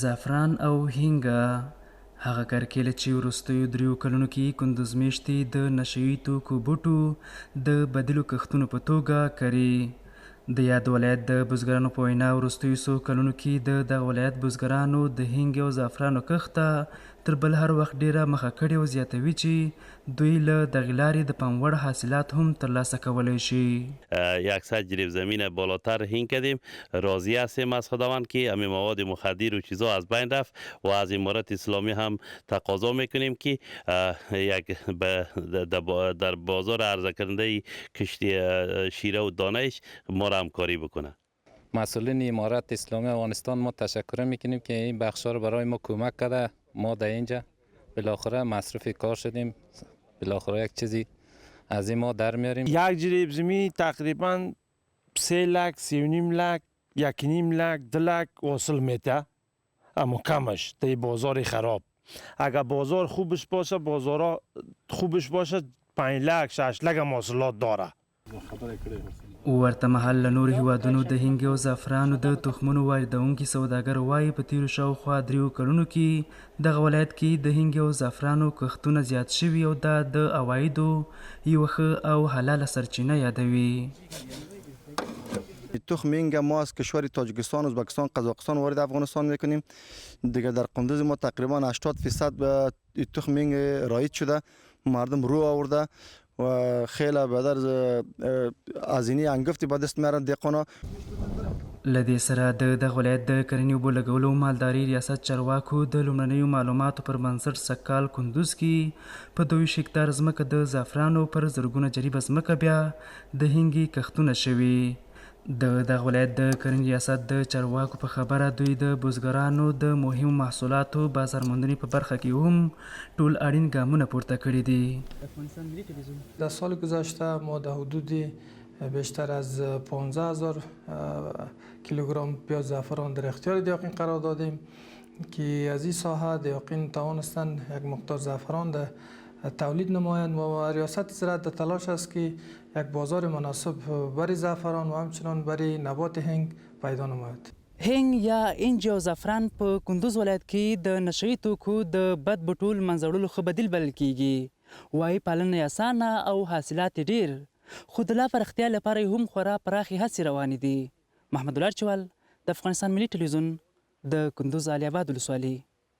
زعفران او هینګه هغه کرکیله چې وروستیو 3 کلونو کې کندوز میشتې د نشهیي توکو بوټو د بدیلو کښتونو په توګه کري. د یاد ولایت د بزګرانو په وینا وروستیو څو کلونو کې د دغه ولایت بزګرانو د هینګې او زعفرانو کښته تر بل هر وخت ډیره مخه کړې او زیاتوي چې دوی له دغې لارې د پام وړ حاصلات هم ترلاسه کولی شي. 100 جریب زمین بالاتر هین کردیم. راضی هستیم از خداوند که همین مواد مخدر و چیزا از بین رفت و از امارت اسلامی هم تقاضا میکنیم که یک در بازار عرضه کننده کشتی شیره و دانش ما را همکاری بکنه. مسئولین امارت اسلامی افغانستان ما تشکر میکنیم که این بخشا رو برای ما کمک کرده. ما در اینجا بالاخره مصرف کار شدیم، بالاخره یک چیزی از این ما در میاریم. یک جریب زمین تقریبا 3 لک 3.5 لک 1.5 لک 2 لک واصل میته، اما کمش در بازار خراب. اگر بازار خوبش باشه، بازارا خوبش باشه 5 لک 6 لک محصولات داره. ورته مهال له نورو هیوادونو د هینګې او زعفرانو د تخمونو واردونکي سوداګر وایي په تیرو شاوخوا 3 کلونو کې دغه ولایت کې د هینګې او زعفرانو کښتونه زیات شوي او دا د عوایدو یوه ښه او حلاله سرچینه یادوي. تخم هینگ ما از کشور تاجیکستان، ازبکستان، قزاقستان وارد افغانستان میکنیم. دیگه در قندوز ما تقریبا 80% به تخم هینگ رایج شده، مردم رو آورده و خیلی بدر هزینه انگفتی به دست میارن دهقانا. له دې سره د دغه ولایت د کرنې اوبو لګولو مالداري ریاست چارواکو د لومړنیو معلوماتو پر بنسټ سږکال کندوز کې په 22 هکتار ځمکه د زعفرانو پر زرګونه جریبه ځمکه بیا د هینګې کښتونه شوي. د دغه ولایت د کرنې ریاست د چارواکو په خبره دوی د بزګرانو د مهمو محصولاتو بازار موندنې په برخه کې هم ټول اړین ګامونه پورته کړي دي. در سال گذشته ما در حدود بیشتر از 15000 کیلوگرم پیاز زعفران در اختیار دیاقین قرار دادیم که از این ساحه دیاقین توانستند یک مقدار زعفران در تولید نمایند و ریاست زراعت در تلاش است که یک بازار مناسب برای زعفران و همچنان برای نبات هنگ پیدا نماید. هنگ یا انج او زعفران په کندوز ولایت کې د نشهیي توکو د بد بټول منځ وړلو ښه بدیل بلل کیږي. وایي پالنه یې اسانه او حاصلات یې ډیر، خو د لا پراختیا لپاره یې هم خورا پراخې هڅې روانې دي. محمد الله چوال د افغانستان ملي ټلویزیون د کندوز علي آباد ولسوالي.